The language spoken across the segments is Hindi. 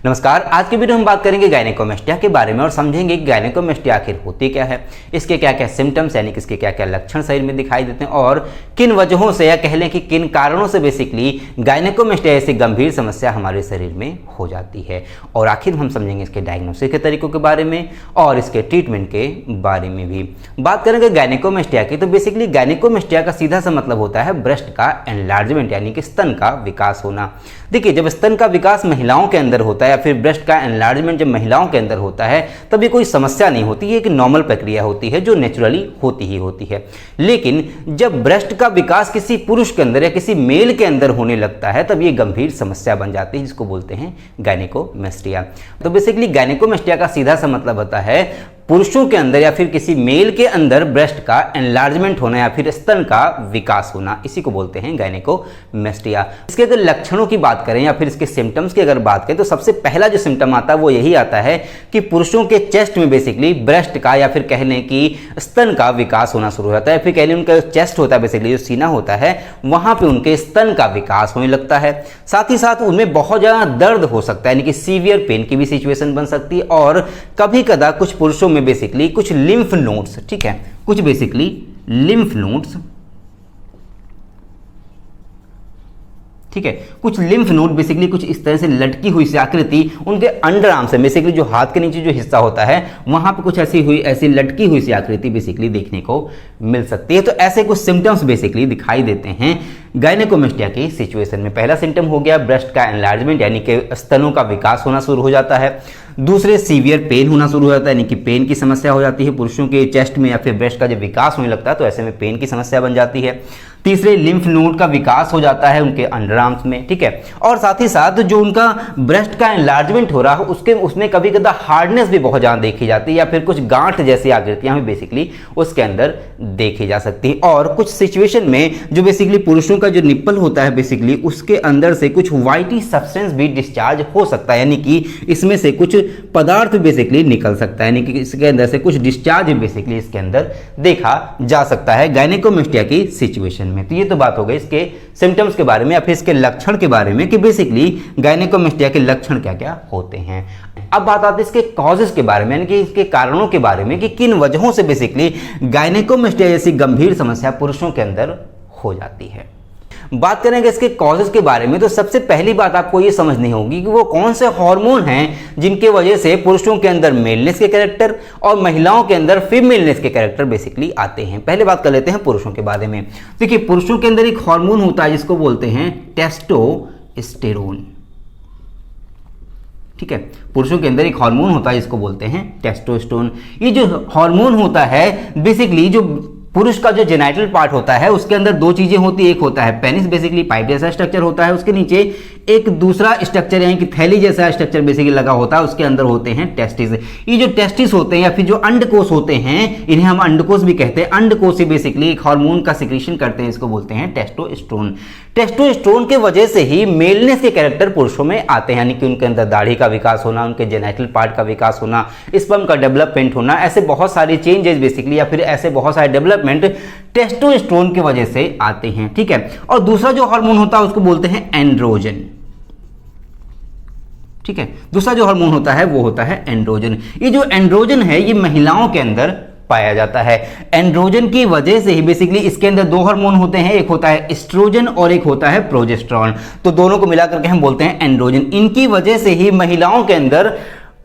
नमस्कार। आज की वीडियो हम बात करेंगे गायनेकोमेस्टिया के बारे में और समझेंगे कि गायनेकोमेस्टिया आखिर होती क्या है, इसके क्या क्या सिम्टम्स यानी कि इसके क्या क्या लक्षण शरीर में दिखाई देते हैं और किन वजहों से या कह लें कि किन कारणों से बेसिकली गायनेकोमेस्टिया ऐसी गंभीर समस्या हमारे शरीर में हो जाती है। और आखिर हम समझेंगे इसके डायग्नोसिस के तरीकों के बारे में और इसके ट्रीटमेंट के बारे में भी बात करेंगे गायनेकोमेस्टिया की। तो बेसिकली गायनेकोमेस्टिया का सीधा सा मतलब होता है ब्रेस्ट का एनलार्जमेंट यानी कि स्तन का विकास होना। देखिए, जब स्तन का विकास महिलाओं के अंदर होता है या फिर ब्रेस्ट का एनलार्जमेंट जब महिलाओं के अंदर होता है तब ये कोई समस्या नहीं होती, ये एक नॉर्मल प्रक्रिया होती है जो नेचुरली होती ही होती है। लेकिन जब ब्रेस्ट का विकास किसी पुरुष के अंदर या किसी मेल के अंदर होने लगता है तब ये गंभीर समस्या बन जाती है, जिसको बोलते हैं गायनेकोमेस्टिया। तो बेसिकली गायनेकोमेस्टिया का सीधा सा मतलब होता है पुरुषों के अंदर या फिर किसी मेल के अंदर ब्रेस्ट का एनलार्जमेंट होना या फिर स्तन का विकास होना, इसी को बोलते हैं गायनेकोमेस्टिया। इसके अगर लक्षणों की बात करें या फिर इसके सिम्टम्स की अगर बात करें तो सबसे पहला जो सिम्टम आता है वो यही आता है कि पुरुषों के चेस्ट में बेसिकली ब्रेस्ट का या फिर कह लें कि स्तन का विकास होना शुरू हो जाता है, फिर कह लें उनका चेस्ट होता है बेसिकली जो सीना होता है वहां पर उनके स्तन का विकास होने लगता है। साथ ही साथ उनमें बहुत ज़्यादा दर्द हो सकता है यानी कि सीवियर पेन की भी सिचुएशन बन सकती है और कभी कदा कुछ पुरुषों में बेसिकली कुछ लिम्फ नोड्स, ठीक है, कुछ बेसिकली लिम्फ नोड्स, ठीक है, कुछ लिम्फ नोड बेसिकली कुछ इस तरह से लटकी हुई सी आकृति उनके अंडर आर्म से बेसिकली जो हाथ के नीचे जो हिस्सा होता है वहां पे कुछ ऐसी लटकी हुई सी आकृति बेसिकली देखने को मिल सकती है। तो ऐसे कुछ सिम्टम्स बेसिकली दिखाई देते हैं गायनेकोमेस्टिया की सिचुएशन में। पहला सिम्टम हो गया ब्रेस्ट का एनलार्जमेंट यानी कि स्तनों का विकास होना शुरू हो जाता है। दूसरे सीवियर पेन होना शुरू हो जाता है यानी कि पेन की समस्या हो जाती है पुरुषों के चेस्ट में या फिर ब्रेस्ट का जब विकास होने लगता है तो ऐसे में पेन की समस्या बन जाती है। तीसरे लिम्फ नोड का विकास हो जाता है उनके अंडर आर्म्स में, ठीक है, और साथ ही साथ जो उनका ब्रेस्ट का एनलार्जमेंट हो रहा है उसमें कभी कदा हार्डनेस भी बहुत ज़्यादा देखी जाती है या फिर कुछ गांठ जैसी आकृतियां भी बेसिकली उसके अंदर देखी जा सकती है। और कुछ सिचुएशन में जो बेसिकली पुरुषों का जो निप्पल होता है बेसिकली उसके अंदर से कुछ वाइटी सब्सटेंस भी डिस्चार्ज हो सकता है यानी कि इसमें से कुछ पदार्थ बेसिकली निकल सकता है यानी कि इसके अंदर से कुछ डिस्चार्ज बेसिकली इसके अंदर देखा जा सकता है गायनेकोमेस्टिया की सिचुएशन में। तो ये तो बात हो गई इसके सिम्टम्स के बारे में या फिर इसके लक्षण के बारे में कि बेसिकली गायनेकोमेस्टिया के लक्षण क्या क्या होते हैं। अब बात आती है इसके कॉजेस के बारे में यानी कि इसके कारणों के बारे में कि किन वजहों से बेसिकली गायनेकोमेस्टिया जैसी गंभीर समस्या पुरुषों के अंदर हो जाती है। बात करेंगे इसके कॉजेस के बारे में तो सबसे पहली बात आपको ये समझनी होगी कि वो कौन से हार्मोन हैं जिनके वजह से पुरुषों के अंदर मेलनेस के कैरेक्टर और महिलाओं के अंदर फीमेलनेस के कैरेक्टर बेसिकली आते हैं। पहले बात कर लेते हैं पुरुषों के बारे में। देखिए, पुरुषों के अंदर एक हार्मोन होता है जिसको बोलते हैं टेस्टोस्टेरोन, ठीक है, पुरुषों के अंदर एक हार्मोन होता है जिसको बोलते हैं टेस्टोस्टेरोन। ये जो हार्मोन होता है बेसिकली जो पुरुष का जो जेनाइटल पार्ट होता है उसके अंदर दो चीजें होती है, एक होता है पेनिस बेसिकली पाइप जैसा स्ट्रक्चर होता है, उसके नीचे एक दूसरा स्ट्रक्चर यानी कि थैली जैसा स्ट्रक्चर बेसिकली लगा होता है, उसके अंदर होते हैं टेस्टिस। ये जो टेस्टिस होते हैं या फिर जो अंडकोश होते हैं इन्हें हम अंडकोश भी कहते हैं। अंडकोश से बेसिकली एक हार्मोन का सिक्रीशन करते हैं, इसको बोलते हैं टेस्टोस्टेरोन। टेस्टोस्टेरोन के वजह से ही मेलनेस के कैरेक्टर पुरुषों में आते हैं यानी कि उनके अंदर दाढ़ी का विकास होना, उनके जेनाइटल पार्ट का विकास होना, स्पर्म का डेवलपमेंट होना, ऐसे बहुत सारे चेंजेस बेसिकली या फिर ऐसे बहुत सारे डेवलपमेंट टेस्टोस्टेरोन की वजह से आते हैं, ठीक है। और दूसरा जो हार्मोन होता है उसको बोलते हैं एंड्रोजन, ठीक है, दूसरा जो हार्मोन होता है वो होता है एंड्रोजन। ये जो एंड्रोजन है ये महिलाओं के अंदर पाया जाता है। एंड्रोजन की वजह से ही बेसिकली इसके अंदर दो हार्मोन होते हैं, एक होता है एस्ट्रोजन और एक होता है प्रोजेस्टेरॉन, तो दोनों को मिलाकर के हम बोलते हैं एंड्रोजन। इनकी वजह से ही महिलाओं के अंदर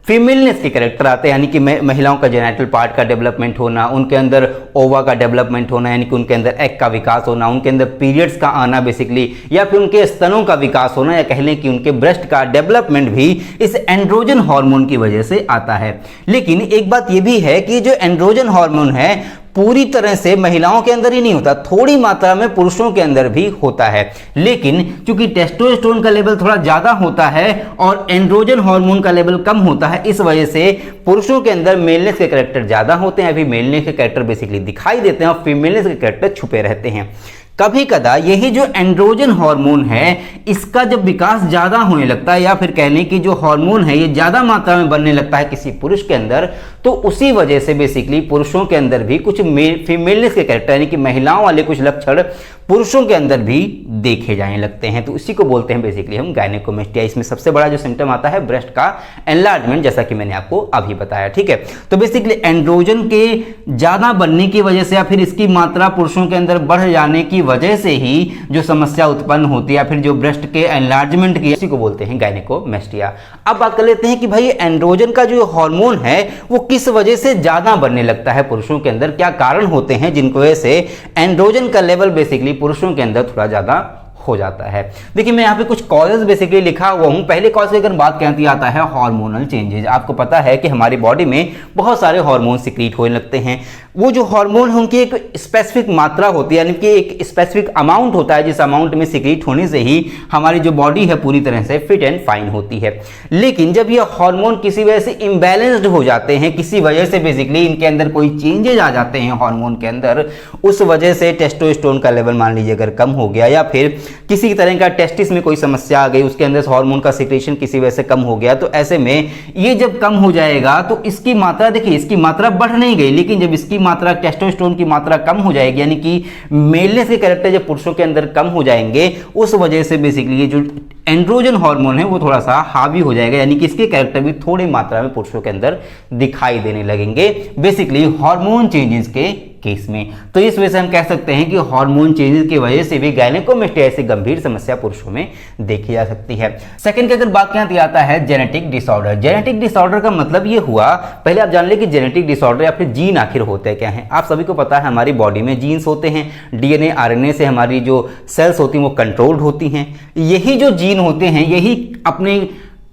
फीमेलनेस के कैरेक्टर आते हैं यानी कि महिलाओं का जेनाइटल पार्ट का डेवलपमेंट होना, उनके अंदर ओवा का डेवलपमेंट होना यानी कि उनके अंदर एग का विकास होना, उनके अंदर पीरियड्स का आना बेसिकली या फिर उनके स्तनों का विकास होना या कह लें कि उनके ब्रेस्ट का डेवलपमेंट भी इस एंड्रोजन हार्मोन की वजह से आता है। लेकिन एक बात यह भी है कि जो एंड्रोजन हार्मोन है पूरी तरह से महिलाओं के अंदर ही नहीं होता, थोड़ी मात्रा में पुरुषों के अंदर भी होता है। लेकिन क्योंकि टेस्टोस्टेरोन का लेवल थोड़ा ज्यादा होता है और एंड्रोजन हार्मोन का लेवल कम होता है, इस वजह से पुरुषों के अंदर मेलनेस के कैरेक्टर ज्यादा होते हैं, अभी मेलनेस के कैरेक्टर बेसिकली दिखाई देते हैं और फीमेलनेस के कैरेक्टर छुपे रहते हैं। कभी कदा यही जो एंड्रोजन हार्मोन है इसका जब विकास ज्यादा होने लगता है या फिर कहने की जो हार्मोन है ये ज्यादा मात्रा में बनने लगता है किसी पुरुष के अंदर, तो उसी वजह से बेसिकली पुरुषों के अंदर भी कुछ फीमेलनेस के कैरेक्टर यानी कि महिलाओं वाले कुछ लक्षण पुरुषों के अंदर भी देखे जाने लगते हैं। तो इसी को बोलते हैं बेसिकली हम गायनेकोमेस्टिया। इसमें सबसे बड़ा जो सिम्टम आता है ब्रेस्ट का एनलार्जमेंट, जैसा कि मैंने आपको अभी बताया, ठीक है। तो बेसिकली एंड्रोजन के ज्यादा बनने की वजह से या फिर इसकी मात्रा पुरुषों के अंदर बढ़ जाने की वजह से ही जो समस्या उत्पन्न होती है या फिर जो ब्रेस्ट के एनलार्जमेंट की, इसी को बोलते हैं गायनेकोमेस्टिया। अब बात कर लेते हैं कि भाई एंड्रोजन का जो हार्मोन है वो किस वजह से ज्यादा बनने लगता है पुरुषों के अंदर, क्या कारण होते हैं जिनको वजह से एंड्रोजन का लेवल बेसिकली पुरुषों के अंदर थोड़ा ज्यादा हो जाता है। देखिए मैं यहाँ पे कुछ कॉजेज बेसिकली लिखा हुआ हूँ। पहले कॉज की अगर बात करती आता है हार्मोनल चेंजेज। आपको पता है कि हमारी बॉडी में बहुत सारे हार्मोन सिक्रीट होने लगते हैं। वो जो हार्मोन है उनकी एक स्पेसिफिक मात्रा होती है, यानी कि एक स्पेसिफिक अमाउंट होता है, जिस अमाउंट में सिक्रीट होने से ही हमारी जो बॉडी है पूरी तरह से फिट एंड फाइन होती है। लेकिन जब ये हार्मोन किसी वजह से इम्बैलेंस्ड हो जाते हैं, किसी वजह से बेसिकली इनके अंदर कोई चेंजेज आ जाते हैं हार्मोन के अंदर, उस वजह से टेस्टोस्टेरोन का लेवल मान लीजिए अगर कम हो गया या फिर किसी तरह का टेस्टिस में कोई समस्या आ गई, उसके अंदर हार्मोन का सिक्रेशन किसी वजह से कम हो गया, तो ऐसे में ये जब कम हो जाएगा तो इसकी मात्रा, देखिए इसकी मात्रा बढ़ नहीं गई, लेकिन जब इसकी मात्रा टेस्टोस्टेरोन की मात्रा कम हो जाएगी, यानी कि मेलनेस के कैरेक्टर जब पुरुषों के अंदर कम हो जाएंगे, उस वजह से बेसिकली ये जो एंड्रोजन हार्मोन है वो थोड़ा सा हावी हो जाएगा, यानी कि इसके कैरेक्टर भी थोड़ी मात्रा में पुरुषों के अंदर दिखाई देने लगेंगे बेसिकली हार्मोन चेंजेस के केस में। तो इस वजह से हम कह सकते हैं कि हार्मोन चेंजेस की वजह से भी गायनेकोमेस्टिया ऐसी गंभीर समस्या पुरुषों में देखी जा सकती है। सेकंड की अगर बात करें तो आता है जेनेटिक डिसऑर्डर। जेनेटिक डिसऑर्डर का मतलब ये हुआ, पहले आप जान ले कि जेनेटिक डिसऑर्डर या फिर जीन आखिर होते क्या हैं। आप सभी को पता है हमारी बॉडी में जीन्स होते हैं, डीएनए आरएनए से हमारी जो सेल्स होती हैं वो कंट्रोल्ड होती हैं। यही जो जीन होते हैं यही अपने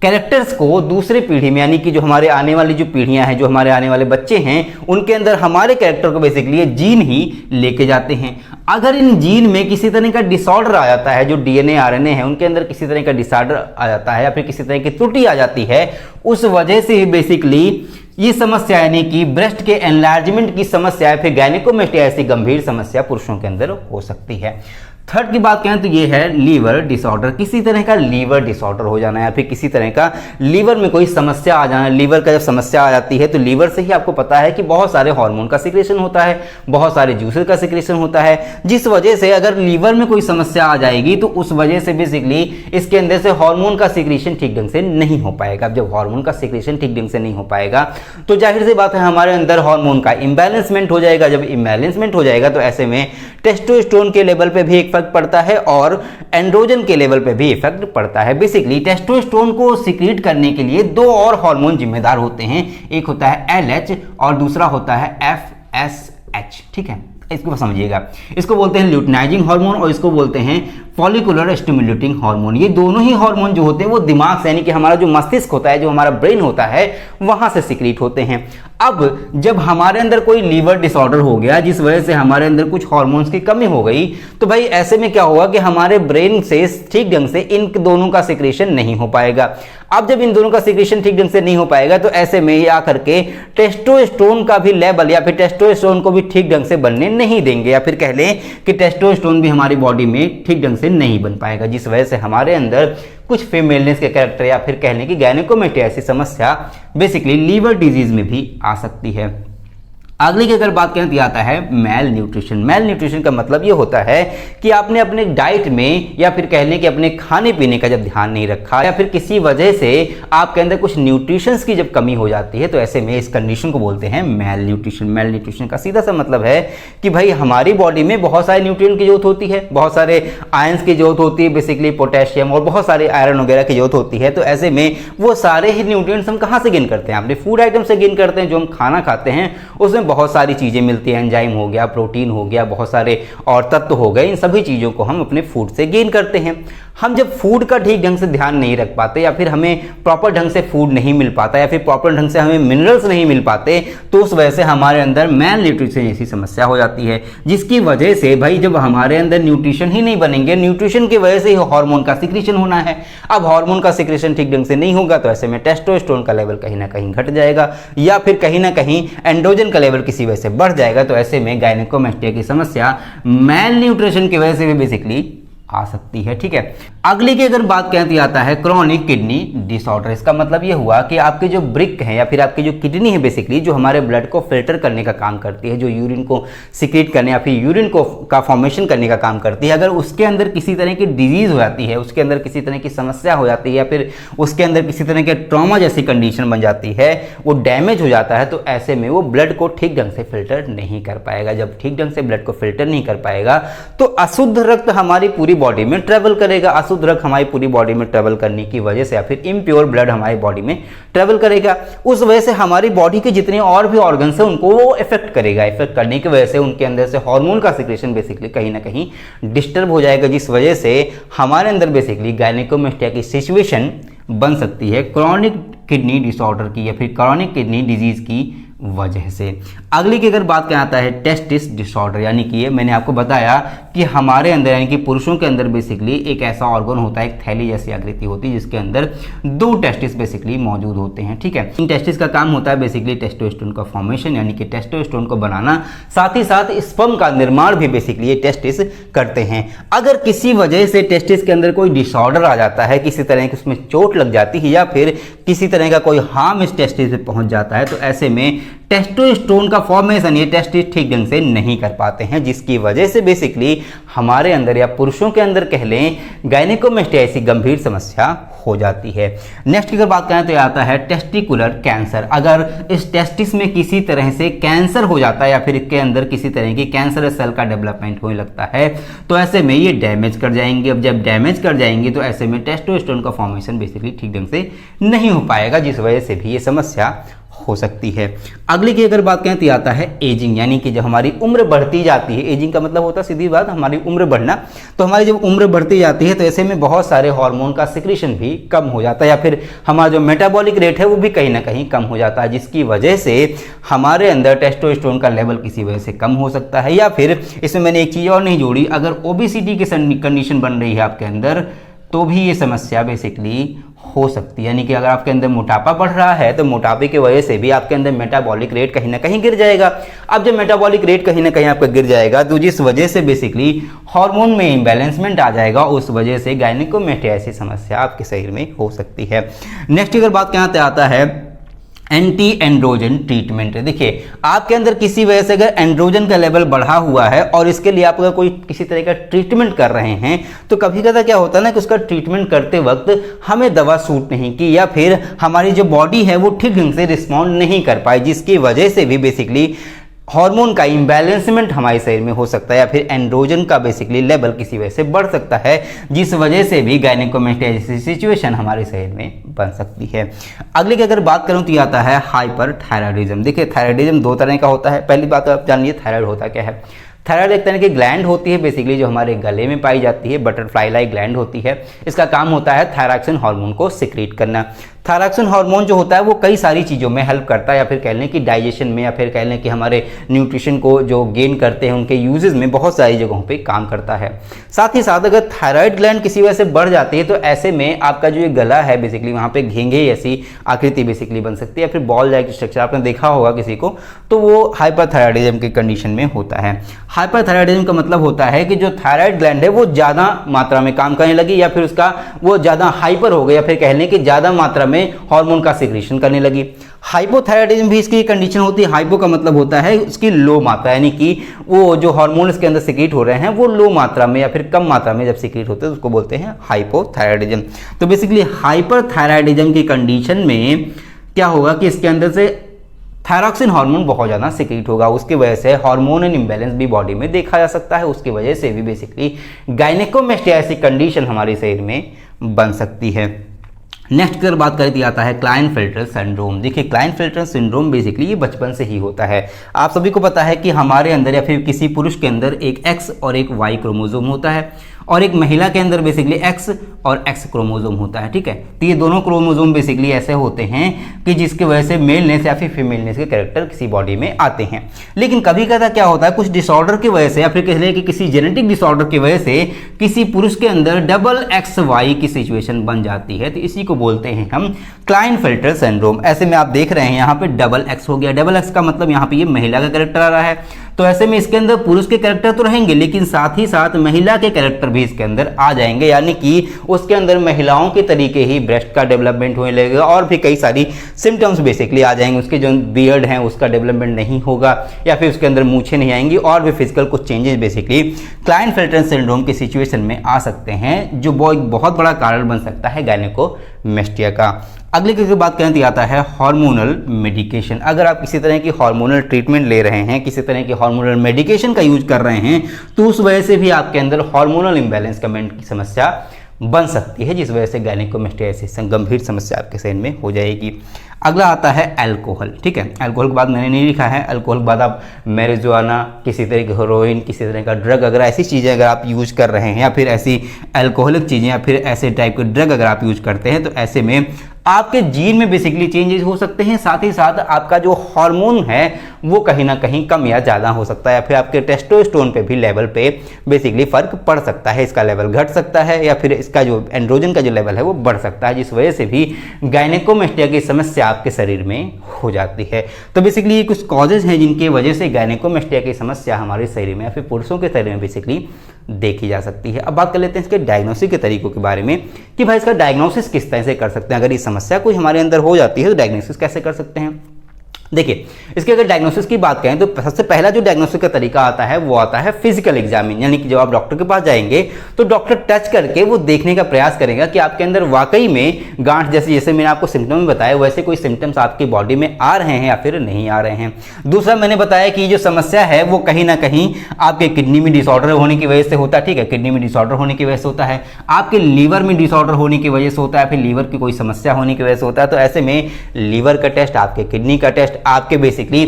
कैरेक्टर्स को दूसरे पीढ़ी में, यानी कि जो हमारे आने वाली जो पीढ़ियां हैं, जो हमारे आने वाले बच्चे हैं, उनके अंदर हमारे कैरेक्टर को बेसिकली ये जीन ही लेके जाते हैं। अगर इन जीन में किसी तरह का डिसऑर्डर आ जाता है, जो डीएनए आरएनए है उनके अंदर किसी तरह का डिसऑर्डर आ जाता है या फिर किसी तरह की त्रुटि आ जाती है, उस वजह से ही बेसिकली ये समस्या यानी कि ब्रेस्ट के एनलार्जमेंट की समस्या है, फिर गायनेकोमेस्टिया ऐसी गंभीर समस्या पुरुषों के अंदर हो सकती है। थर्ड की बात करें तो ये है लीवर डिसऑर्डर। किसी तरह का लीवर डिसऑर्डर हो जाना या फिर किसी तरह का लीवर में कोई समस्या आ जाना। लीवर का जब समस्या आ जाती है तो लीवर से ही आपको पता है कि बहुत सारे हार्मोन का सिक्रेशन होता है, बहुत सारे जूसेस का सिक्रेशन होता है, जिस वजह से अगर लीवर में कोई समस्या आ जाएगी तो उस वजह से बेसिकली इसके अंदर से हार्मोन का सिक्रेशन ठीक ढंग से नहीं हो पाएगा। जब हार्मोन का सिक्रेशन ठीक ढंग से नहीं हो पाएगा तो जाहिर सी बात है हमारे अंदर हार्मोन का इम्बैलेंसमेंट हो जाएगा। जब इम्बैलेंसमेंट हो जाएगा तो ऐसे में टेस्टोस्टेरोन के लेवल पे भी इफेक्ट पड़ता है और एंड्रोजन के लेवल पे भी इफेक्ट पड़ता है। बेसिकली टेस्टोस्टेरोन को सीक्रेट करने के लिए दो और हार्मोन जिम्मेदार होते हैं, एक होता है LH और दूसरा होता है FSH। ठीक है, इसको समझिएगा। इसको बोलते हैं ल्यूटिनाइजिंग हार्मोन और इसको बोलते हैं फॉलिकुलर स्टिमुलेटिंग हार्मोन। ये दोनों ही हार्मोन जो होते हैं वो दिमाग से, यानी कि हमारा जो मस्तिष्क होता है, जो हमारा ब्रेन होता है, वहां से सीक्रेट होते हैं। अब जब हमारे अंदर कोई लीवर डिसऑर्डर हो गया जिस वजह से हमारे अंदर कुछ हार्मोन्स की कमी हो गई, तो भाई ऐसे में क्या होगा कि हमारे ब्रेन से ठीक ढंग से इन दोनों का सिक्रेशन नहीं हो पाएगा। अब जब इन दोनों का सिक्रेशन ठीक ढंग से नहीं हो पाएगा तो ऐसे में ये आकर के टेस्टोस्टेरोन का भी लेवल या फिर टेस्टोस्टेरोन को भी ठीक ढंग से बनने नहीं देंगे, या फिर कह लें कि टेस्टोस्टेरोन भी हमारी बॉडी में ठीक ढंग से नहीं बन पाएगा, जिस वजह से हमारे अंदर कुछ फीमेलनेस के कैरेक्टर या फिर कहने की गायनेकोमेस्टिया ऐसी समस्या बेसिकली लीवर डिजीज में भी आ सकती है। अगली की अगर बात करें तो आता है मेल न्यूट्रिशन। मेल न्यूट्रिशन का मतलब ये होता है कि आपने अपने डाइट में या फिर कह लें कि अपने खाने पीने का जब ध्यान नहीं रखा या फिर किसी वजह से आपके अंदर कुछ न्यूट्रिशंस की जब कमी हो जाती है, तो ऐसे में इस कंडीशन को बोलते हैं मेल न्यूट्रिशन। मेल न्यूट्रिशन का सीधा सा मतलब है कि भाई हमारी बॉडी में बहुत सारे न्यूट्रिएंट की जरूरत होती है, बहुत सारे आयंस की जरूरत होती है, बेसिकली पोटेशियम और बहुत सारे आयरन वगैरह की जरूरत होती है। तो ऐसे में वो सारे ही न्यूट्रिएंट्स हम कहाँ से गेन करते हैं? अपने फूड आइटम से गेन करते हैं। जो हम खाना खाते हैं उसमें बहुत सारी चीज़ें मिलती हैं, एंजाइम हो गया, प्रोटीन हो गया, बहुत सारे और तत्व हो गए, इन सभी चीज़ों को हम अपने फूड से गेन करते हैं। हम जब फूड का ठीक ढंग से ध्यान नहीं रख पाते या फिर हमें प्रॉपर ढंग से फूड नहीं मिल पाता या फिर प्रॉपर ढंग से हमें मिनरल्स नहीं मिल पाते, तो उस वजह से हमारे अंदर मेल न्यूट्रिशन जैसी समस्या हो जाती है, जिसकी वजह से भाई जब हमारे अंदर न्यूट्रिशन ही नहीं बनेंगे, न्यूट्रिशन की वजह से ही हार्मोन का सिक्रेशन होना है। अब हार्मोन का सिक्रेशन ठीक ढंग से नहीं होगा तो ऐसे में टेस्टोस्टेरोन का लेवल कहीं ना कहीं घट जाएगा या फिर कहीं ना कहीं एंड्रोजन का लेवल किसी वजह से बढ़ जाएगा। तो ऐसे में गायनेकोमेस्टिया की समस्या मेल न्यूट्रिशन की वजह से भी बेसिकली आ सकती है। ठीक है, अगले की अगर बात करें तो आता है क्रॉनिक किडनी डिसऑर्डर। इसका मतलब ये हुआ कि आपके जो ब्रिक है या फिर आपकी जो किडनी है बेसिकली, जो हमारे ब्लड को फिल्टर करने का काम करती है, जो यूरिन को सिक्रेट करने या फिर यूरिन को का फॉर्मेशन करने का काम करती है, अगर उसके अंदर किसी तरह की डिजीज हो जाती है, उसके अंदर किसी तरह की समस्या हो जाती है या फिर उसके अंदर किसी तरह के ट्रॉमा जैसी कंडीशन बन जाती है, वो डैमेज हो जाता है, तो ऐसे में वो ब्लड को ठीक ढंग से फिल्टर नहीं कर पाएगा। जब ठीक ढंग से ब्लड को फिल्टर नहीं कर पाएगा तो अशुद्ध रक्त हमारी पूरी बॉडी में ट्रेवल करेगा। अशुद्ध रक्त हमारी पूरी बॉडी में ट्रेवल करने की वजह से या फिर इम्प्योर ब्लड हमारी बॉडी में ट्रेवल करेगा, उस वजह से हमारी बॉडी के जितने और भी ऑर्गन्स हैं उनको वो इफेक्ट करेगा। इफेक्ट करने की वजह से उनके अंदर से हार्मोन का सिक्रेशन बेसिकली कहीं ना कहीं डिस्टर्ब हो जाएगा, जिस वजह से हमारे अंदर बेसिकली गायनेकोमेस्टिया की सिचुएशन बन सकती है क्रॉनिक किडनी डिसऑर्डर की या फिर क्रॉनिक किडनी डिजीज की वजह से। अगली की अगर बात क्या आता है टेस्टिस डिसऑर्डर, यानी कि ये मैंने आपको बताया कि हमारे अंदर यानी कि पुरुषों के अंदर बेसिकली एक ऐसा ऑर्गन होता है, एक थैली जैसी आकृति होती है जिसके अंदर 2 टेस्टिस बेसिकली मौजूद होते हैं। ठीक है, इन टेस्टिस का काम होता है बेसिकली टेस्टोस्टेरोन का फॉर्मेशन यानी कि टेस्टोस्टेरोन को बनाना, साथ ही साथ स्पर्म का निर्माण भी बेसिकली ये टेस्टिस करते हैं। अगर किसी वजह से टेस्टिस के अंदर कोई डिसऑर्डर आ जाता है, किसी तरह की उसमें चोट लग जाती है या फिर किसी तरह का कोई हार्म इस टेस्टिस पे पहुंच जाता है, तो ऐसे में टेस्टोस्टेरोन का फॉर्मेशन ये टेस्टिस ठीक ढंग से नहीं कर पाते हैं, जिसकी वजह से बेसिकली हमारे अंदर या पुरुषों के अंदर कह लें गायनेकोमेस्टिया ऐसी गंभीर समस्या हो जाती है। नेक्स्ट की अगर बात करें तो आता है टेस्टिकुलर कैंसर। अगर इस टेस्टिस में किसी तरह से कैंसर हो जाता है या फिर इसके अंदर किसी तरह की कैंसर सेल का डेवलपमेंट होने लगता है, तो ऐसे में ये डैमेज कर जाएंगे। अब जब डैमेज कर जाएंगे तो ऐसे में टेस्टोस्टेरोन का फॉर्मेशन बेसिकली ठीक ढंग से नहीं हो पाएगा, जिस वजह से भी ये समस्या हो सकती है। अगली की अगर बात करें तो आता है एजिंग, यानी कि जब हमारी उम्र बढ़ती जाती है, एजिंग का मतलब होता है सीधी बात हमारी उम्र बढ़ना, तो हमारी जब उम्र बढ़ती जाती है तो ऐसे में बहुत सारे हार्मोन का सिक्रीशन भी कम हो जाता है या फिर हमारा जो मेटाबॉलिक रेट है वो भी कहीं ना कहीं कम हो जाता है, जिसकी वजह से हमारे अंदर टेस्टोस्टेरोन का लेवल किसी वजह से कम हो सकता है। या फिर इसमें मैंने एक चीज़ और नहीं जोड़ी, अगर ओबेसिटी की कंडीशन बन रही है आपके अंदर तो भी ये समस्या बेसिकली हो सकती है। यानी कि अगर आपके अंदर मोटापा बढ़ रहा है तो मोटापे की वजह से भी आपके अंदर मेटाबॉलिक रेट कहीं ना कहीं गिर जाएगा। अब जब मेटाबॉलिक रेट कहीं ना कहीं आपका गिर जाएगा तो जिस वजह से बेसिकली हार्मोन में इम्बैलेंसमेंट आ जाएगा, उस वजह से गायनेकोमेस्टिया ऐसी समस्या आपके शरीर में हो सकती है। नेक्स्ट अगर बात क्या आता है एंटी एंड्रोजन ट्रीटमेंट। देखिए आपके अंदर किसी वजह से अगर एंड्रोजन का लेवल बढ़ा हुआ है और इसके लिए आप अगर कोई किसी तरह का ट्रीटमेंट कर रहे हैं, तो कभी कभी क्या होता है ना कि उसका ट्रीटमेंट करते वक्त हमें दवा सूट नहीं की या फिर हमारी जो बॉडी है वो ठीक ढंग से रिस्पॉन्ड नहीं कर पाई, जिसकी वजह से भी बेसिकली हार्मोन का इम्बैलेंसमेंट हमारे शरीर में हो सकता है या फिर एंड्रोजन का बेसिकली लेवल किसी वजह से बढ़ सकता है, जिस वजह से भी गायनेकोमेस्टिया जैसी सिचुएशन हमारे शरीर में बन सकती है। अगले की अगर बात करूं तो ये आता है हाइपरथायराइडिज्म। देखिए थायराइडिज्म 2 तरह का होता है। पहली बात आप जानिए थायराइड होता क्या है। थायराइड एक तरह की ग्लैंड होती है बेसिकली जो हमारे गले में पाई जाती है, बटरफ्लाई लाइक ग्लैंड होती है। इसका काम होता है थायरॉक्सिन हार्मोन को सिक्रीट करना। थायरॉक्सिन हार्मोन जो होता है वो कई सारी चीज़ों में हेल्प करता है, या फिर कह लें कि डाइजेशन में, या फिर कह लें कि हमारे न्यूट्रिशन को जो गेन करते हैं उनके यूजेस में बहुत सारी जगहों पे काम करता है। साथ ही साथ अगर थायराइड ग्लैंड किसी वजह से बढ़ जाती है तो ऐसे में आपका जो ये गला है बेसिकली वहाँ पे घेंघे ऐसी आकृति बेसिकली बन सकती है, या फिर बॉल लाइक स्ट्रक्चर आपने देखा होगा किसी को, तो वो हाइपरथायराइडिज्म की कंडीशन में होता है। हाइपरथायराइडिज्म का मतलब होता है कि जो थायराइड ग्लैंड है वो ज़्यादा मात्रा में काम करने लगी, या फिर उसका वो ज़्यादा हाइपर हो गया, या फिर कह लें कि ज़्यादा मात्रा में हार्मोन का सिक्रीशन करने लगी। हाइपोथायराइडिज्म भी इसकी कंडीशन होती है। हाइपो का मतलब होता है उसकी लो मात्रा, यानी कि वो जो हार्मोन इसके अंदर सिक्रीट हो रहे हैं वो लो मात्रा में या फिर कम मात्रा में जब सिक्रीट होते हैं तो उसको बोलते हैं हाइपोथायराइडिज्म। तो बेसिकली हाइपरथायराइडिज्म की कंडीशन में क्या होगा कि इसके अंदर से थायरॉक्सिन हार्मोन बहुत ज़्यादा सिक्रीट होगा, उसकी वजह से हार्मोनल इम्बैलेंस भी बॉडी में देखा जा सकता है, उसकी वजह से भी बेसिकली गायनेकोमेस्टिया ऐसी कंडीशन हमारे शरीर में बन सकती है। नेक्स्ट अगर बात करें तो आता है क्लाइनफेल्टर सिंड्रोम। देखिए क्लाइनफेल्टर सिंड्रोम बेसिकली ये बचपन से ही होता है। आप सभी को पता है कि हमारे अंदर या फिर किसी पुरुष के अंदर एक एक्स और एक वाई क्रोमोसोम होता है, और एक महिला के अंदर बेसिकली एक्स और एक्स क्रोमोसोम होता है। ठीक है, तो ये दोनों क्रोमोसोम बेसिकली ऐसे होते हैं कि जिसकी वजह से मेलनेस या फिर फीमेलनेस के कैरेक्टर किसी बॉडी में आते हैं। लेकिन कभी कभी क्या होता है कुछ डिसऑर्डर की वजह से या फिर कह लें कि किसी जेनेटिक डिसऑर्डर की वजह से किसी पुरुष के अंदर डबल एक्स वाई की सिचुएशन बन जाती है, तो इसी को बोलते हैं हम क्लाइनफेल्टर सिंड्रोम। ऐसे में आप देख रहे हैं यहाँ पे डबल एक्स हो गया। डबल एक्स का मतलब यहाँ पे ये महिला का कैरेक्टर आ रहा है, तो ऐसे में इसके अंदर पुरुष के कैरेक्टर तो रहेंगे, लेकिन साथ ही साथ महिला के कैरेक्टर भी इसके अंदर आ जाएंगे, यानी कि उसके अंदर महिलाओं के तरीके ही ब्रेस्ट का डेवलपमेंट होने लगेगा और भी कई सारी सिम्टम्स बेसिकली आ जाएंगे। उसके जो बियर्ड हैं उसका डेवलपमेंट नहीं होगा, या फिर उसके अंदर मूछें नहीं आएंगी, और भी फिजिकल कुछ चेंजेस बेसिकली क्लाइनफेल्टर सिंड्रोम की सिचुएशन में आ सकते हैं, जो बहुत बड़ा कारण बन सकता है गायनेकोमेस्टिया का। अगले की बात करें तो आता है हार्मोनल मेडिकेशन। अगर आप किसी तरह की हार्मोनल ट्रीटमेंट ले रहे हैं, किसी तरह की हार्मोनल मेडिकेशन का यूज कर रहे हैं, तो उस वजह से भी आपके अंदर हार्मोनल इंबैलेंस की समस्या बन सकती है, जिस वजह से गायनेकोमेस्टिया ऐसी गंभीर समस्या आपके शरीर में हो जाएगी। अगला आता है अल्कोहल। ठीक है, अल्कोहल के बाद मैंने नहीं लिखा है, अल्कोहल के बाद आप मैरिजुआना, किसी तरह की हेरोइन, किसी तरह का ड्रग, अगर ऐसी चीज़ें अगर आप यूज कर रहे हैं, या फिर ऐसी अल्कोहलिक चीज़ें या फिर ऐसे टाइप के ड्रग अगर आप यूज करते हैं, तो ऐसे में आपके जीन में बेसिकली चेंजेस हो सकते हैं। साथ ही साथ आपका जो हार्मोन है वो कहीं ना कहीं कम या ज़्यादा हो सकता है, या फिर आपके टेस्टोस्टेरोन पे भी लेवल पे बेसिकली फर्क पड़ सकता है, इसका लेवल घट सकता है, या फिर इसका जो एंड्रोजन का जो लेवल है वो बढ़ सकता है, जिस वजह से भी गायनेकोमेस्टिया की समस्या आपके शरीर में हो जाती है। तो बेसिकली ये कुछ कॉजेज हैं जिनकी वजह से गायनेकोमेस्टिया की समस्या हमारे शरीर में या फिर पुरुषों के शरीर में बेसिकली देखी जा सकती है। अब बात कर लेते हैं इसके डायग्नोसिस के तरीकों के बारे में कि भाई इसका डायग्नोसिस किस तरह से कर सकते हैं। अगर ये समस्या कोई हमारे अंदर हो जाती है तो डायग्नोसिस कैसे कर सकते हैं। देखिए, इसके अगर डायग्नोसिस की बात करें तो सबसे पहला जो डायग्नोसिस का तरीका आता है वो आता है फिजिकल एग्जामिन, यानी कि जब आप डॉक्टर के पास जाएंगे तो डॉक्टर टच करके वो देखने का प्रयास करेगा कि आपके अंदर वाकई में गांठ जैसे मैंने आपको सिम्टम में बताया वैसे कोई सिम्टम्स आपकी बॉडी में आ रहे हैं या फिर नहीं आ रहे हैं। दूसरा मैंने बताया कि जो समस्या है वो कहीं ना कहीं आपके किडनी में डिसऑर्डर होने की वजह से होता है। ठीक है, किडनी में डिसऑर्डर होने की वजह से होता है, आपके लीवर में डिसऑर्डर होने की वजह से होता है, फिर लीवर की कोई समस्या होने की वजह से होता है। तो ऐसे में लीवर का टेस्ट, आपके किडनी का टेस्ट, आपके बेसिकली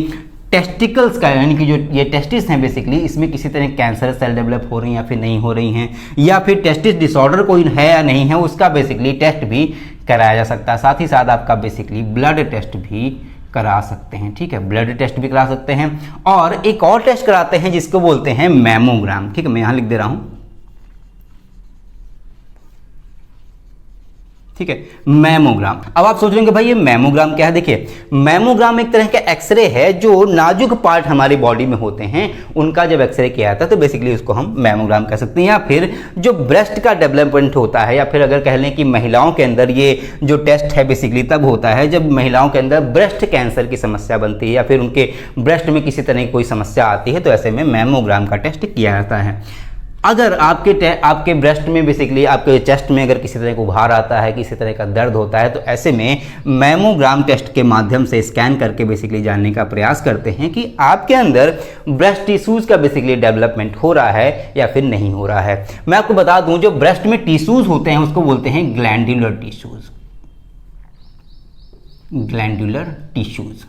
टेस्टिकल्स का, यानी कि जो ये टेस्टिस हैं बेसिकली इसमें किसी तरह कैंसर सेल डेवलप हो रही हैं या फिर नहीं हो रही हैं, या फिर टेस्टिस डिसऑर्डर कोई है या नहीं है, उसका बेसिकली टेस्ट भी कराया जा सकता है। साथ ही साथ आपका बेसिकली ब्लड टेस्ट भी करा सकते हैं। ठीक है, ब्लड टेस्ट भी करा सकते हैं, और एक और टेस्ट कराते हैं जिसको बोलते हैं मैमोग्राम। ठीक है, मैं यहाँ लिख दे रहा हूँ। ठीक है, मैमोग्राम। अब आप सोच रहे हैं भाई ये मैमोग्राम क्या है। देखिए, मैमोग्राम एक तरह का एक्सरे है, जो नाजुक पार्ट हमारी बॉडी में होते हैं उनका जब एक्सरे किया जाता है तो बेसिकली उसको हम मैमोग्राम कह सकते हैं। या फिर जो ब्रेस्ट का डेवलपमेंट होता है, या फिर अगर कह लें कि महिलाओं के अंदर ये जो टेस्ट है बेसिकली तब होता है जब महिलाओं के अंदर ब्रेस्ट कैंसर की समस्या बनती है, या फिर उनके ब्रेस्ट में किसी तरह की कोई समस्या आती है, तो ऐसे में मैमोग्राम का टेस्ट किया जाता है। अगर आपके ब्रेस्ट में बेसिकली आपके चेस्ट में अगर किसी तरह का उभार आता है, किसी तरह का दर्द होता है, तो ऐसे में मैमोग्राम टेस्ट के माध्यम से स्कैन करके बेसिकली जानने का प्रयास करते हैं कि आपके अंदर ब्रेस्ट टिश्यूज का बेसिकली डेवलपमेंट हो रहा है या फिर नहीं हो रहा है। मैं आपको बता दूं, जो ब्रेस्ट में टिश्यूज होते हैं उसको बोलते हैं ग्लैंडुलर टिश्यूज। ग्लैंडुलर टिश्यूज,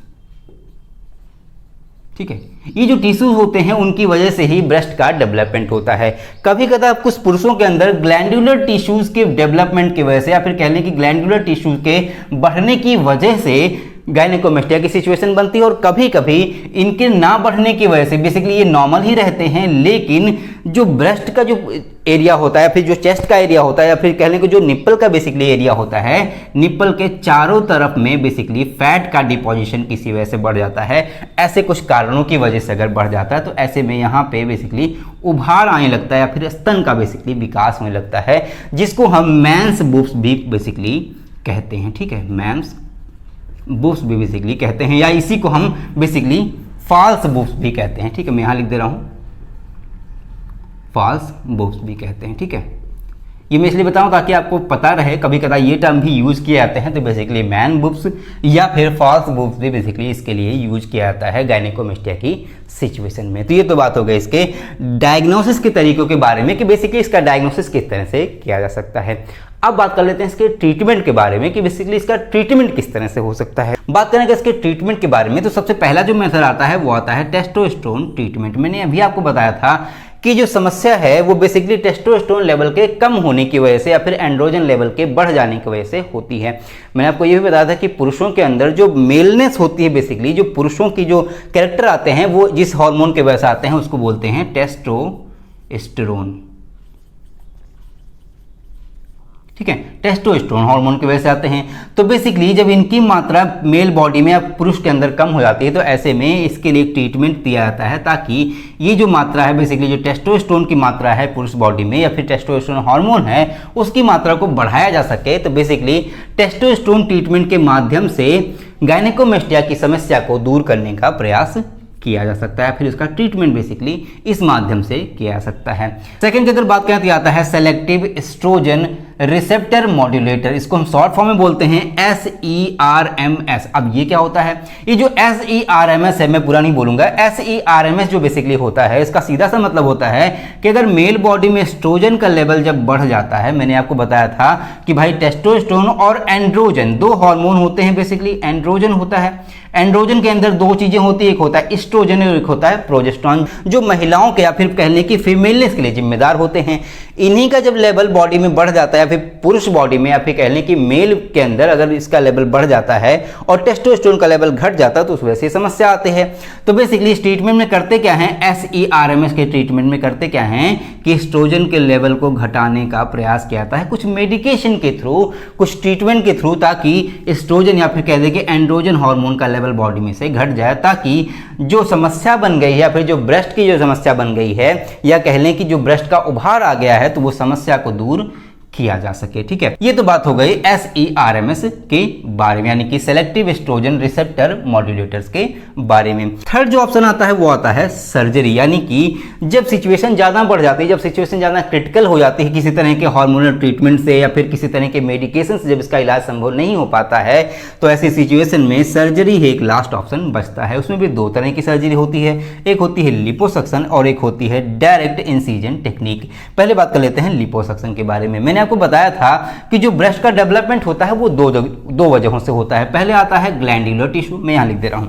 ठीक है, ये जो टिश्यूज होते हैं उनकी वजह से ही ब्रेस्ट का डेवलपमेंट होता है। कभी कभी कुछ पुरुषों के अंदर ग्लैंडुलर टिश्यूज के डेवलपमेंट की वजह से, या फिर कह लें कि ग्लैंडुलर टिश्यूज के बढ़ने की वजह से गायनेकोमेस्टिया की सिचुएशन बनती है, और कभी कभी इनके ना बढ़ने की वजह से बेसिकली ये नॉर्मल ही रहते हैं, लेकिन जो ब्रेस्ट का जो एरिया होता है, फिर जो चेस्ट का एरिया होता है, या फिर कह लें कि जो निप्पल का बेसिकली एरिया होता है, निप्पल के चारों तरफ में बेसिकली फैट का डिपोजिशन किसी वजह से बढ़ जाता है। ऐसे कुछ कारणों की वजह से अगर बढ़ जाता है तो ऐसे में यहाँ पे बेसिकली उभार आने लगता है, या फिर स्तन का बेसिकली विकास होने लगता है, जिसको हम मैंस बूब्स भी बेसिकली कहते हैं। ठीक है, मैंस बूब्स भी बेसिकली कहते हैं, या इसी को हम बेसिकली फॉल्स बूब्स भी कहते हैं। ठीक है, मैं यहाँ लिख दे रहा हूँ, फॉल्स बूब्स भी कहते हैं। ठीक है, ये मैं इसलिए बताऊं ताकि आपको पता रहे, कभी कभी ये टर्म भी यूज किए जाते हैं, तो बेसिकली मैन बूब्स या फिर फॉल्स बूब्स भी बेसिकली इसके लिए यूज किया जाता है गायनेकोमेस्टिया की सिचुएशन में। तो ये तो बात हो गई इसके डायग्नोसिस के तरीकों के बारे में कि बेसिकली इसका डायग्नोसिस किस तरह से किया जा सकता है। अब बात कर लेते हैं इसके ट्रीटमेंट के बारे में कि बेसिकली इसका ट्रीटमेंट किस तरह से हो सकता है। बात करेंगे इसके ट्रीटमेंट के बारे में, तो सबसे पहला जो मेथड आता है वो आता है टेस्टोस्टेरोन ट्रीटमेंट। मैंने अभी आपको बताया था कि जो समस्या है वो बेसिकली टेस्टोस्टेरोन लेवल के कम होने की वजह से या फिर एंड्रोजन लेवल के बढ़ जाने की वजह से होती है। मैंने आपको ये भी बताया था कि पुरुषों के अंदर जो मेलनेस होती है, बेसिकली जो पुरुषों की जो कैरेक्टर आते हैं वो जिस हार्मोन के वजह से आते हैं उसको बोलते हैं टेस्टोस्टेरोन। ठीक है, टेस्टोस्टेरोन हार्मोन की वजह से आते हैं। तो बेसिकली जब इनकी मात्रा मेल बॉडी में या पुरुष के अंदर कम हो जाती है तो ऐसे में इसके लिए ट्रीटमेंट दिया जाता है ताकि ये जो मात्रा है बेसिकली जो टेस्टोस्टेरोन की मात्रा है पुरुष बॉडी में या फिर टेस्टोस्टेरोन हार्मोन है उसकी मात्रा को बढ़ाया जा सके। तो बेसिकली टेस्टोस्टेरोन ट्रीटमेंट के माध्यम से गायनेकोमेस्टिया की समस्या को दूर करने का प्रयास किया जा सकता है, फिर उसका ट्रीटमेंट बेसिकली इस माध्यम से किया जा सकता है। सेकंड की अगर बात करें तो आता है सेलेक्टिव एस्ट्रोजन रिसेप्टर मॉड्यूलेटर, इसको हम शॉर्ट फॉर्म में बोलते हैं SERMS। अब ये क्या होता है, ये जो SERMS है मैं पूरा नहीं बोलूंगा, SERMS जो बेसिकली होता है इसका सीधा सा मतलब होता है कि अगर मेल बॉडी में एस्ट्रोजन का लेवल जब बढ़ जाता है, मैंने आपको बताया था कि भाई टेस्टोस्टेरोन और एंड्रोजन दो हार्मोन होते हैं, बेसिकली एंड्रोजन होता है, एंड्रोजन के अंदर दो चीजें होती है, एक होता है एस्ट्रोजन और एक होता है प्रोजेस्टेरोन, जो महिलाओं के या फिर कहने की फीमेलनेस के लिए जिम्मेदार होते हैं। इन्हीं का जब लेवल बॉडी में बढ़ जाता है या फिर पुरुष बॉडी में या फिर कहने की मेल के अंदर अगर इसका लेवल बढ़ जाता है और टेस्टोस्टेरोन का लेवल घट जाता है तो उस वजह से समस्या आती है। तो बेसिकली इस ट्रीटमेंट में करते क्या है, SERMS के ट्रीटमेंट में करते क्या है कि एस्ट्रोजन के लेवल को घटाने का प्रयास किया जाता है कुछ मेडिकेशन के थ्रू, कुछ ट्रीटमेंट के थ्रू, ताकि एस्ट्रोजन या फिर कह दें कि एंड्रोजन हार्मोन का लेवल बॉडी में से घट जाए, ताकि जो समस्या बन गई है या फिर जो ब्रेस्ट की जो समस्या बन गई है या कह लें कि जो ब्रेस्ट का उभार आ गया है तो वो समस्या को दूर किया जा सके। ठीक है, ये तो बात हो गई SERMS के बारे में, यानी कि सेलेक्टिव एस्ट्रोजन रिसेप्टर मॉड्यूलेटर्स के बारे में। थर्ड जो ऑप्शन आता है वो आता है सर्जरी, यानी कि जब सिचुएशन ज्यादा बढ़ जाती है, जब सिचुएशन ज्यादा क्रिटिकल हो जाती है किसी तरह के हार्मोनल ट्रीटमेंट से या फिर किसी तरह के मेडिकेशन से जब इसका इलाज संभव नहीं हो पाता है तो ऐसी सिचुएशन में सर्जरी ही एक लास्ट ऑप्शन बचता है। उसमें भी दो तरह की सर्जरी होती है, एक होती है लिपोसक्शन और एक होती है डायरेक्ट इंसिजन टेक्निक। पहले बात कर लेते हैं लिपोसक्शन के बारे में। मैंने आपको बताया था कि जो ब्रेस्ट का डेवलपमेंट होता है वो दो वजहों से होता है। पहले आता है ग्लैंडुलर टिश्यू, मैं यहां लिख दे रहा हूं,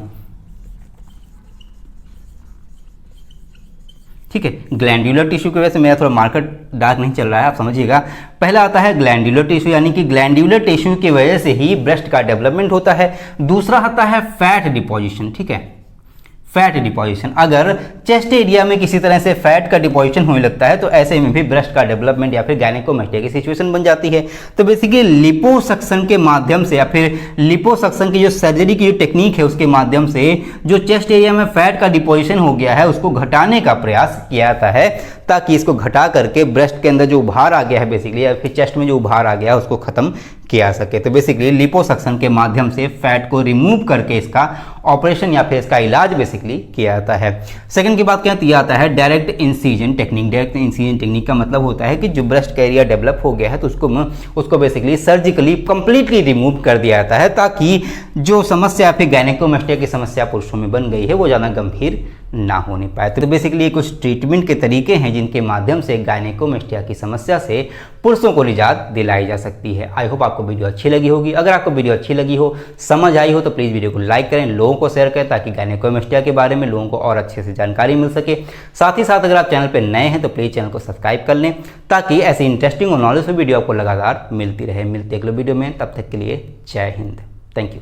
ठीक है, ग्लैंडुलर टिश्यू की वजह से मेरा थोड़ा मार्कर डार्क नहीं चल रहा है, आप समझिएगा। पहला आता है ग्लैंडुलर टिश्यू, यानी कि ग्लैंडुलर टिश्यू की वजह से ही ब्रेस्ट का डेवलपमेंट होता है। दूसरा आता है फैट डिपोजिशन, ठीक है, फैट डिपोजिशन। अगर चेस्ट एरिया में किसी तरह से फैट का डिपोजिशन होने लगता है तो ऐसे में भी ब्रेस्ट का डेवलपमेंट या फिर गायनेकोमेस्टिया की सिचुएशन बन जाती है। तो बेसिकली लिपोसक्शन के माध्यम से या फिर लिपोसक्शन की जो सर्जरी की जो टेक्निक है उसके माध्यम से जो चेस्ट एरिया में फैट का डिपोजिशन हो गया है उसको घटाने का प्रयास किया जाता है, ताकि इसको घटा करके ब्रेस्ट के अंदर जो उभार आ गया है बेसिकली या फिर चेस्ट में जो उभार आ गया है उसको खत्म किया सके। तो बेसिकली लिपोसक्शन के माध्यम से फैट को रिमूव करके इसका ऑपरेशन या फिर इसका इलाज बेसिकली किया जाता है। सेकंड की बात करें तो यह आता है direct incision technique. Direct incision technique का मतलब होता है कि जो ब्रेस्ट का एरिया डेवलप हो गया है तो उसको बेसिकली सर्जिकली कंप्लीटली रिमूव कर दिया जाता है, ताकि जो समस्या फिर गायनेकोमेस्टिया की समस्या पुरुषों में बन गई है वो ज़्यादा गंभीर ना होने पाए। तो बेसिकली कुछ ट्रीटमेंट के तरीके हैं जिनके माध्यम से गायनेकोमेस्टिया की समस्या से पुरुषों को निजात दिलाई जा सकती है। आई होप आपको वीडियो अच्छी लगी होगी। अगर आपको वीडियो अच्छी लगी हो, समझ आई हो तो प्लीज़ वीडियो को लाइक करें, लोगों को शेयर करें, ताकि गायनेकोमेस्टिया के बारे में लोगों को और अच्छे से जानकारी मिल सके। साथ ही साथ अगर आप चैनल पर नए हैं तो प्लीज़ चैनल को सब्सक्राइब कर लें, ताकि ऐसी इंटरेस्टिंग और नॉलेजफुल वीडियो आपको लगातार मिलती रहे। मिलते अगले वीडियो में, तब तक के लिए जय हिंद, थैंक यू।